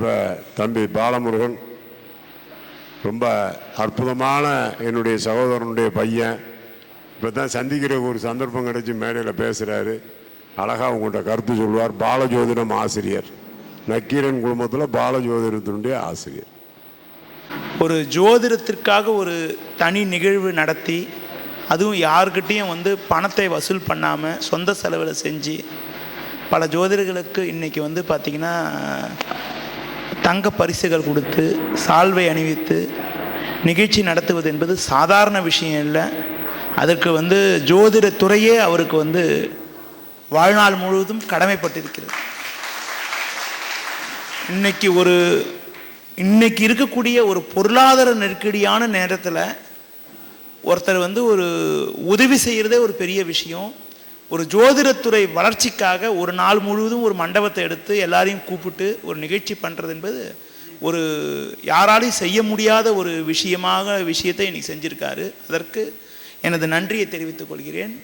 இப்போ தம்பி பாலமுருகன் ரொம்ப அற்புதமான என்னுடைய சகோதரனுடைய பையன். இப்போ தான் சந்திக்கிற ஒரு சந்தர்ப்பம் கிடைச்சி மேடையில் பேசுகிறாரு. அழகாக உங்கள்கிட்ட கருத்து சொல்வார். பாலஜோதிடம் ஆசிரியர், நக்கீரன் குடும்பத்தில் பாலஜோதிடத்தினுடைய ஆசிரியர். ஒரு ஜோதிடத்திற்காக ஒரு தனி நிகழ்வு நடத்தி, அதுவும் யாருக்கிட்டேயும் பணத்தை வசூல் பண்ணாமல் சொந்த செலவில் செஞ்சு பல ஜோதிடர்களுக்கு இன்றைக்கி பார்த்திங்கன்னா தங்க பரிசுகள் கொடுத்து சால்வை அணிவித்து நிகழ்ச்சி நடத்துவது என்பது சாதாரண விஷயம் இல்லை. அதற்கு ஜோதிட துறையே அவருக்கு வாழ்நாள் முழுவதும் கடமைப்பட்டிருக்கிறது. இன்னைக்கு இருக்கக்கூடிய ஒரு பொருளாதார நெருக்கடியான நேரத்தில் ஒருத்தர் ஒரு உதவி செய்கிறதே ஒரு பெரிய விஷயம். ஒரு ஜோதிடத்துறை வளர்ச்சிக்காக ஒரு நாள் முழுவதும் ஒரு மண்டபத்தை எடுத்து எல்லாரையும் கூப்பிட்டு ஒரு நிகழ்ச்சி பண்ணுறது என்பது ஒரு யாராலையும் செய்ய முடியாத ஒரு விஷயத்தை இன்னைக்கு செஞ்சுருக்காரு. அதற்கு எனது நன்றியை தெரிவித்துக் கொள்கிறேன்.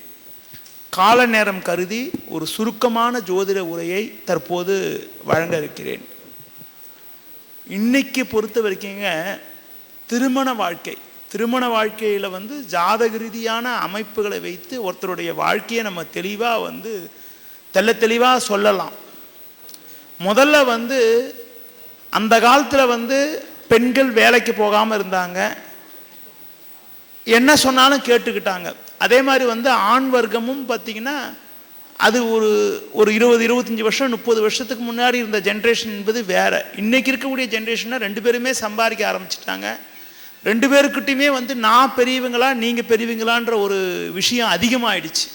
கால நேரம் கருதி ஒரு சுருக்கமான ஜோதிட உரையை தற்போது வழங்க இருக்கிறேன். இன்னைக்கு பொறுத்த வரைக்குங்க திருமண வாழ்க்கையில் ஜாதக ரீதியான அமைப்புகளை வைத்து ஒருத்தருடைய வாழ்க்கையை நம்ம தெளிவாக சொல்லலாம். முதல்ல அந்த காலத்தில் பெண்கள் வேலைக்கு போகாமல் இருந்தாங்க, என்ன சொன்னாலும் கேட்டுக்கிட்டாங்க. அதே மாதிரி ஆண் வர்க்கமும் பார்த்திங்கன்னா அது ஒரு 20-25 வருஷம் 30 வருஷத்துக்கு முன்னாடி இருந்த ஜென்ரேஷன் என்பது வேறு. இன்றைக்கி இருக்கக்கூடிய ஜென்ரேஷனை 2 பேருமே சம்பாதிக்க ஆரம்பிச்சிட்டாங்க. 2 பேருக்கிட்டையுமே நான் பெரியவங்களா நீங்கள் பெரியவங்களான்ற ஒரு விஷயம் அதிகமாகிடுச்சு.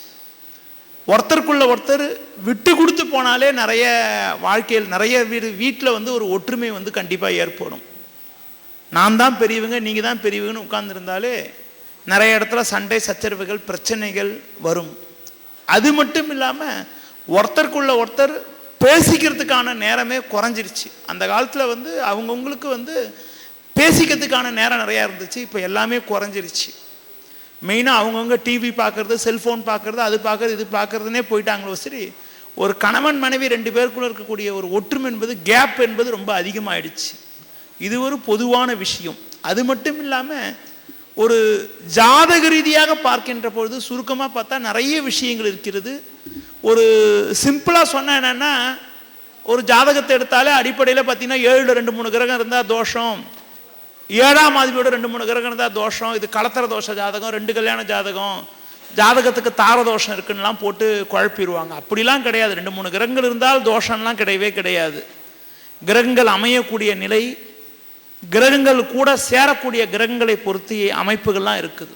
ஒருத்தருக்குள்ள ஒருத்தர் விட்டு கொடுத்து போனாலே நிறைய வாழ்க்கையில் நிறைய வீட்டில் ஒரு ஒற்றுமை கண்டிப்பாக ஏற்படும். நான் தான் பெரியவங்க நீங்கள் தான் பெரியவங்கன்னு உட்கார்ந்துருந்தாலே நிறைய இடத்துல சண்டை சச்சரவுகள் பிரச்சனைகள் வரும். அது மட்டும் இல்லாமல் ஒருத்தருக்குள்ள ஒருத்தர் பேசிக்கிறதுக்கான நேரமே குறைஞ்சிருச்சு. அந்த காலத்தில் அவங்கவுங்களுக்கு பேசிக்கிறதுக்கான நேரம் நிறையா இருந்துச்சு. இப்போ எல்லாமே குறைஞ்சிருச்சு. மெயினாக அவங்கவுங்க டிவி பார்க்குறது, செல்ஃபோன் பார்க்குறது, அது பார்க்குறது இது பார்க்குறதுனே போயிட்டாங்களோ சரி, ஒரு கணவன் மனைவி 2 பேருக்குள்ளே இருக்கக்கூடிய ஒரு ஒற்றுமை என்பது கேப் என்பது ரொம்ப அதிகமாகிடுச்சு. இது ஒரு பொதுவான விஷயம். அது மட்டும் இல்லாமல் ஒரு ஜாதக ரீதியாக பார்க்கின்ற பொழுது சுருக்கமாக பார்த்தா நிறைய விஷயங்கள் இருக்கிறது. ஒரு சிம்பிளாக சொன்னால் என்னென்னா, ஒரு ஜாதகத்தை எடுத்தாலே அடிப்படையில் பார்த்தீங்கன்னா 7ல் 2-3 கிரகம் இருந்தால் தோஷம், 7ஆம் அதிபதியோட 2-3 கிரகம் இருந்தால் தோஷம், இது கலத்தர தோஷ ஜாதகம், 2 கல்யாண ஜாதகம், ஜாதகத்துக்கு தார தோஷம் இருக்குன்னெலாம் போட்டு குழப்பிடுவாங்க. அப்படிலாம் கிடையாது. 2-3 கிரகங்கள் இருந்தால் தோஷம்லாம் கிடையவே கிடையாது. கிரகங்கள் அமையக்கூடிய நிலை, கிரகங்கள் கூட சேரக்கூடிய கிரகங்களை பொறுத்து அமைப்புகள்லாம் இருக்குது.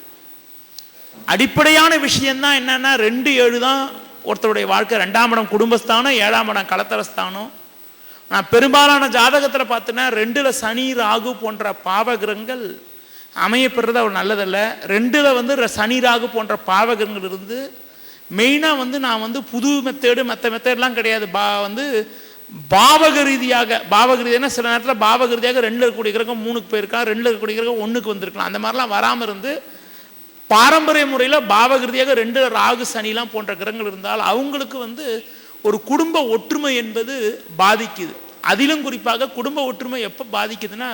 அடிப்படையான விஷயந்தான் என்னன்னா 2-7 தான் ஒருத்தருடைய வாழ்க்கை. 2ஆம் இடம் குடும்பஸ்தானம், 7ஆம் இடம் கலத்தரஸ்தானம். நான் பெரும்பாலான ஜாதகத்தில் பார்த்தேன்னா 2ல் சனி ராகு போன்ற பாவகிரகங்கள் அமையப்படுறது அவர் நல்லதல்ல. 2ல் சனி ராகு போன்ற பாவகிரகங்கள் இருந்து மெயினாக நான் புது மற்ற மெத்தேடெலாம் கிடையாது. பாவக ரீதியாக சில நேரத்தில் பாவக ரீதியாக 2ல் இருக்கக்கூடிய கிரகம் 3க்கு போயிருக்கான், 2ல் இருக்கக்கூடிய கிரகம் 1க்கு வந்திருக்கலாம். அந்த மாதிரிலாம் வராமல் இருந்து பாரம்பரிய முறையில் பாவக ரீதியாக 2ல் ராகு சனிலாம் போன்ற கிரகங்கள் இருந்தால் அவங்களுக்கு ஒரு குடும்ப ஒற்றுமை என்பது பாதிக்குது. அதிலும் குறிப்பாக குடும்ப ஒற்றுமை எப்போ பாதிக்குதுன்னா,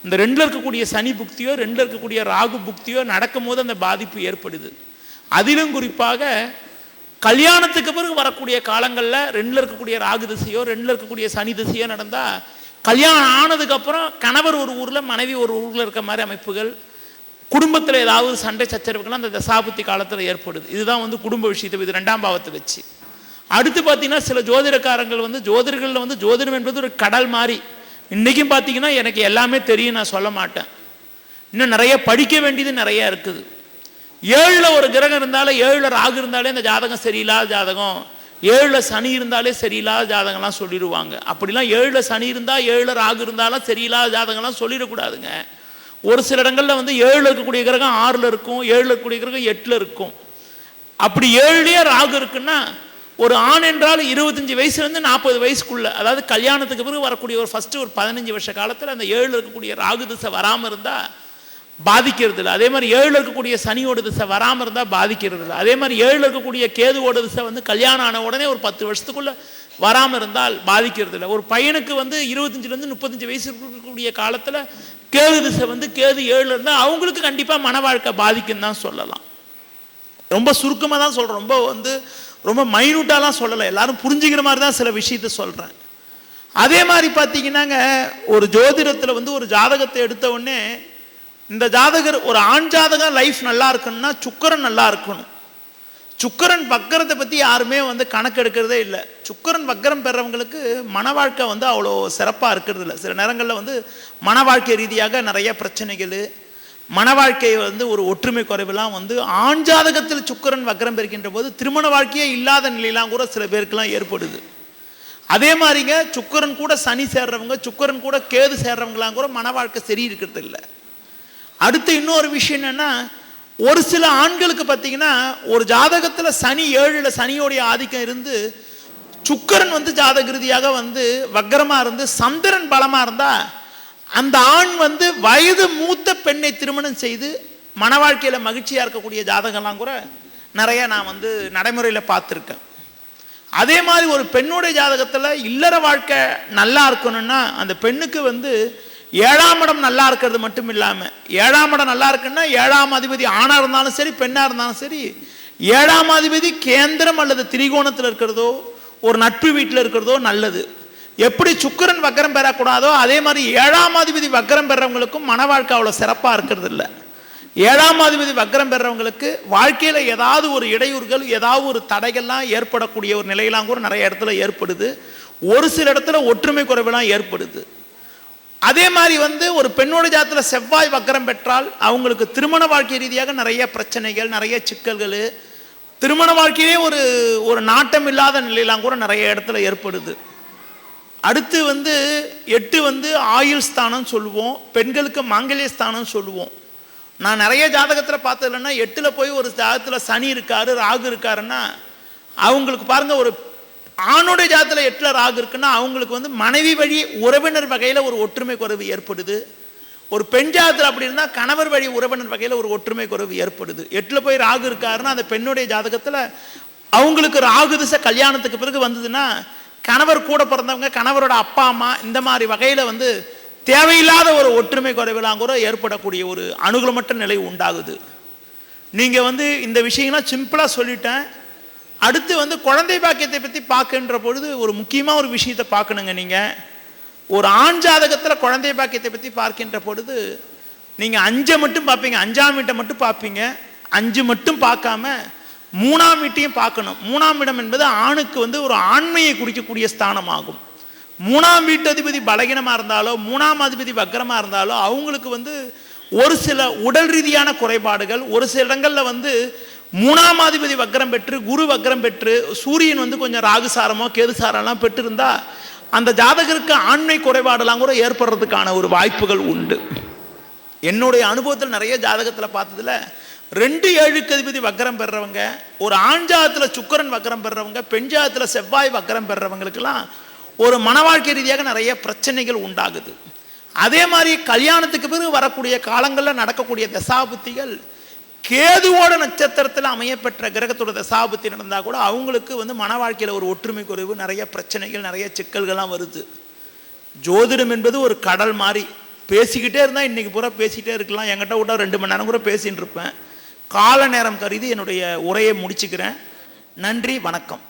இந்த 2ல் இருக்கக்கூடிய சனி புக்தியோ 2ல் இருக்கக்கூடிய ராகு புக்தியோ நடக்கும் போது அந்த பாதிப்பு ஏற்படுது. அதிலும் குறிப்பாக கல்யாணத்துக்கு பிறகு வரக்கூடிய காலங்களில் 2ல் இருக்கக்கூடிய ராகு திசையோ 2ல் இருக்கக்கூடிய சனி திசையோ நடந்தால், கல்யாணம் ஆனதுக்கப்புறம் கணவர் ஒரு ஊரில் மனைவி ஒரு ஊரில் இருக்க மாதிரி அமைப்புகள், குடும்பத்தில் ஏதாவது சண்டை சச்சரவுகள் அந்த தசாபுத்தி காலத்தில் ஏற்படுது. இதுதான் குடும்ப விஷயத்தை இது 2ஆம் பாவத்தை வச்சு. அடுத்து பார்த்தீங்கன்னா சில ஜோதிடக்காரங்கள் ஜோதிடர்களில் ஜோதிடம் என்பது ஒரு கடல் மாதிரி. இன்றைக்கும் பார்த்தீங்கன்னா எனக்கு எல்லாமே தெரியும் நான் சொல்ல மாட்டேன். இன்னும் நிறைய படிக்க வேண்டியது நிறையா இருக்குது. 7ல் ஒரு கிரகம் இருந்தாலும் 7ல் ராகு இருந்தாலே இந்த ஜாதகம் சரியில்லாத ஜாதகம், 7ல் சனி இருந்தாலே சரியில்லாத ஜாதகம்லாம் சொல்லிடுவாங்க. அப்படிலாம் 7ல் சனி இருந்தால் 7ல் ராகு இருந்தாலும் சரியில்லாத ஜாதகம்லாம் சொல்லிடக்கூடாதுங்க. ஒரு சில இடங்களில் 7ல் இருக்கக்கூடிய கிரகம் 6ல் இருக்கும், 7ல் இருக்கக்கூடிய கிரகம் 8ல் இருக்கும். அப்படி 7லேயே ராகு இருக்குன்னா ஒரு ஆண் என்றால் 25 வயசுலேருந்து 40 வயசுக்குள்ள, அதாவது கல்யாணத்துக்கு பிறகு வரக்கூடிய ஒரு ஃபஸ்ட்டு ஒரு 15 வருஷ காலத்தில் அந்த 7ல் இருக்கக்கூடிய ராகு திசை வராமல் இருந்தால் பாதிக்கிறது இல்லை. அதே மாதிரி 7ல் இருக்கக்கூடிய சனியோட திசை வராமல் இருந்தால் பாதிக்கிறது இல்லை. அதே மாதிரி 7ல் இருக்கக்கூடிய கேதுவோட திசை கல்யாணம் ஆன உடனே ஒரு 10 வருஷத்துக்குள்ள வராமல் இருந்தால் பாதிக்கிறது இல்லை. ஒரு பையனுக்கு வந்து 25லேருந்து 35 வயசு இருக்கக்கூடிய காலத்தில் கேது திசை வந்து கேது 7 இருந்தால் அவங்களுக்கு கண்டிப்பாக மன வாழ்க்கை பாதிக்குன்னு தான் சொல்லலாம். ரொம்ப சுருக்கமாக தான் சொல்கிறேன், ரொம்ப மைனூட்டாலாம் சொல்லலை, எல்லாரும் புரிஞ்சுக்கிற மாதிரி தான் சில விஷயத்த சொல்கிறேன். அதே மாதிரி பார்த்தீங்கன்னாங்க, ஒரு ஜோதிடத்தில் வந்து ஒரு ஜாதகத்தை எடுத்த உடனே இந்த ஜாதகர் ஒரு ஆண் ஜாதகம் லைஃப் நல்லா இருக்கணும்னா சுக்கிரன் நல்லா இருக்கணும். சுக்கிரன் வக்கரத்தை பற்றி யாருமே வந்து கணக்கு எடுக்கிறதே இல்லை. சுக்கிரன் வக்கரம் பெறவங்களுக்கு மன வாழ்க்கை வந்து அவ்வளோ சிறப்பாக இருக்கிறது இல்லை. சில நேரங்களில் வந்து மன வாழ்க்கை ரீதியாக நிறைய பிரச்சனைகள், மன வாழ்க்கை வந்து ஒரு ஒற்றுமை குறைவெல்லாம் வந்து ஆண் ஜாதகத்தில் சுக்கிரன் வக்கரம் பெறுகின்ற போது திருமண வாழ்க்கையே இல்லாத நிலையெல்லாம் கூட சில பேருக்கெல்லாம் ஏற்படுது. அதே மாதிரிங்க சுக்கிரன் கூட சனி சேர்றவங்க, சுக்கிரன் கூட கேது சேர்றவங்களாம் கூட மன வாழ்க்கை சரி இருக்கிறது இல்லை. அடுத்து இன்னொரு விஷயம் என்னன்னா, ஒரு சில ஆண்களுக்கு பார்த்தீங்கன்னா ஒரு ஜாதகத்தில் சனி 7ல் சனியோடைய ஆதிக்கம் இருந்து சுக்கிரன் வந்து ஜாதக ரீதியாக வந்து வக்கரமாக இருந்து சந்திரன் பலமாக இருந்தால் அந்த ஆண் வந்து வயது மூத்த பெண்ணை திருமணம் செய்து மன வாழ்க்கையில் மகிழ்ச்சியாக இருக்கக்கூடிய ஜாதகம்லாம் கூட நிறைய நான் வந்து நடைமுறையில் பார்த்துருக்கேன். அதே மாதிரி ஒரு பெண்ணுடைய ஜாதகத்தில் இல்லற வாழ்க்கை நல்லா இருக்கணும்னா அந்த பெண்ணுக்கு வந்து 7ஆம் இடம் நல்லா இருக்கிறது மட்டும் இல்லாமல், 7ஆம் இடம் நல்லா இருக்குன்னா 7ஆம் அதிபதி ஆணாக இருந்தாலும் சரி பெண்ணாக இருந்தாலும் சரி 7ஆம் அதிபதி கேந்திரம் அல்லது திரிகோணத்தில் இருக்கிறதோ ஒரு நட்பு வீட்டில் இருக்கிறதோ நல்லது. எப்படி சுக்கிரன் வக்கரம் பெறக்கூடாதோ அதே மாதிரி 7ஆம் அதிபதி வக்கரம் பெறவங்களுக்கும் மன வாழ்க்கை அவ்வளோ சிறப்பாக இருக்கிறது இல்லை. 7ஆம் அதிபதி வக்கரம் பெறவங்களுக்கு வாழ்க்கையில் ஏதாவது ஒரு இடையூறுகள், ஏதாவது ஒரு தடைகள்லாம் ஏற்படக்கூடிய ஒரு நிலையெல்லாம் கூட நிறைய இடத்துல ஏற்படுது. ஒரு சில இடத்துல ஒற்றுமை குறைவெல்லாம் ஏற்படுது. அதே மாதிரி வந்து ஒரு பெண்ணோட ஜாதகத்தில் செவ்வாய் வக்கரம் பெற்றால் அவங்களுக்கு திருமண வாழ்க்கை ரீதியாக நிறைய பிரச்சனைகள், நிறைய சிக்கல்கள், திருமண வாழ்க்கையிலே ஒரு நாட்டம் இல்லாத நிலையெல்லாம் கூட நிறைய இடத்துல ஏற்படுது. அடுத்து வந்து 8 வந்து ஆயுள் ஸ்தானம் சொல்லுவோம், பெண்களுக்கு மாங்கல்ய ஸ்தானம் சொல்லுவோம். நான் நிறைய ஜாதகத்தில் பார்த்ததுலன்னா 8ல் போய் ஒரு ஜாதகத்தில் சனி இருக்காரு ராகு இருக்காருன்னா அவங்களுக்கு பாருங்க, ஒரு ஆணுடைய ஜாதகத்தில் 8ல் ராகு இருக்குன்னா அவங்களுக்கு வந்து மனைவி வழி உறவினர் வகையில் ஒரு ஒற்றுமை குறைவு ஏற்படுது. ஒரு பெண் ஜாதகத்தில் அப்படி இருந்தால் கணவர் வழி உறவினர் வகையில் ஒரு ஒற்றுமை குறைவு ஏற்படுது. 8ல் போய் ராகு இருக்காருன்னா அந்த பெண்ணுடைய ஜாதகத்தில் அவங்களுக்கு ராகு திசை கல்யாணத்துக்கு பிறகு வந்ததுன்னா கணவர் கூட பிறந்தவங்க, கணவரோட அப்பா அம்மா, இந்த மாதிரி வகையில் வந்து தேவையில்லாத ஒரு ஒற்றுமை குறைவெல்லாம் கூட ஏற்படக்கூடிய ஒரு அனுகூலமற்ற நிலை உண்டாகுது. நீங்கள் வந்து இந்த விஷயங்கள்லாம் சிம்பிளாக சொல்லிட்டேன். அடுத்து வந்து குழந்தை பாக்கியத்தை பற்றி பார்க்கின்ற பொழுது ஒரு முக்கியமாக ஒரு விஷயத்தை பார்க்கணுங்க. நீங்கள் ஒரு ஆண் ஜாதகத்தில் குழந்தை பாக்கியத்தை பற்றி பார்க்கின்ற பொழுது நீங்கள் 5 மட்டும் பார்ப்பீங்க, 5ஆம் வீட்டை மட்டும் பார்ப்பீங்க. 5 மட்டும் பார்க்காம 3ஆம் வீட்டையும் பார்க்கணும். 3ஆம் இடம் என்பது ஆணுக்கு வந்து ஒரு ஆண்மையை குறிக்கக்கூடிய ஸ்தானம் ஆகும். 3ஆம் வீட்டு அதிபதி பலகீனமாக இருந்தாலோ 3ஆம் அதிபதி வக்கரமாக இருந்தாலோ அவங்களுக்கு வந்து ஒரு சில உடல் ரீதியான குறைபாடுகள், ஒரு சில இடங்களில் வந்து 3ஆம் அதிபதி வக்கரம் பெற்று குரு வக்கரம் பெற்று சூரியன் வந்து கொஞ்சம் ராகுசாரமோ கேதுசாரம்லாம் பெற்றிருந்தா அந்த ஜாதகருக்கு ஆண்மை குறைபாடெல்லாம் கூட ஏற்படுறதுக்கான ஒரு வாய்ப்புகள் உண்டு. என்னுடைய அனுபவத்தில் நிறைய ஜாதகத்தில் பார்த்ததுல 2-7க்கு அதிபதி வக்கரம் பெறவங்க, ஒரு ஆண் ஜாதகத்தில் சுக்கிரன் வக்கரம் பெறவங்க, பெண் ஜாதகத்தில் செவ்வாய் வக்கரம் பெறவங்களுக்கெல்லாம் ஒரு மன வாழ்க்கை ரீதியாக நிறைய பிரச்சனைகள் உண்டாகுது. அதே மாதிரி கல்யாணத்துக்கு பிறகு வரக்கூடிய காலங்களில் நடக்கக்கூடிய தசாபுத்திகள் கேதுவோட நட்சத்திரத்தில் அமையப்பெற்ற கிரகத்தோட தசாபுத்தி நடந்தால் கூட அவங்களுக்கு வந்து மன வாழ்க்கையில் ஒரு ஒற்றுமை குறைவு, நிறைய பிரச்சனைகள், நிறைய சிக்கல்கள்லாம் வருது. ஜோதிடம் என்பது ஒரு கடல் மாதிரி, பேசிக்கிட்டே இருந்தால் இன்றைக்கி பூரா பேசிக்கிட்டே இருக்கலாம். என்கிட்ட விட்டா 2 மணி நேரம் கூட பேசின்னு இருப்பேன். கால நேரம் கருதி என்னுடைய உரையை முடிச்சுக்கிறேன். நன்றி, வணக்கம்.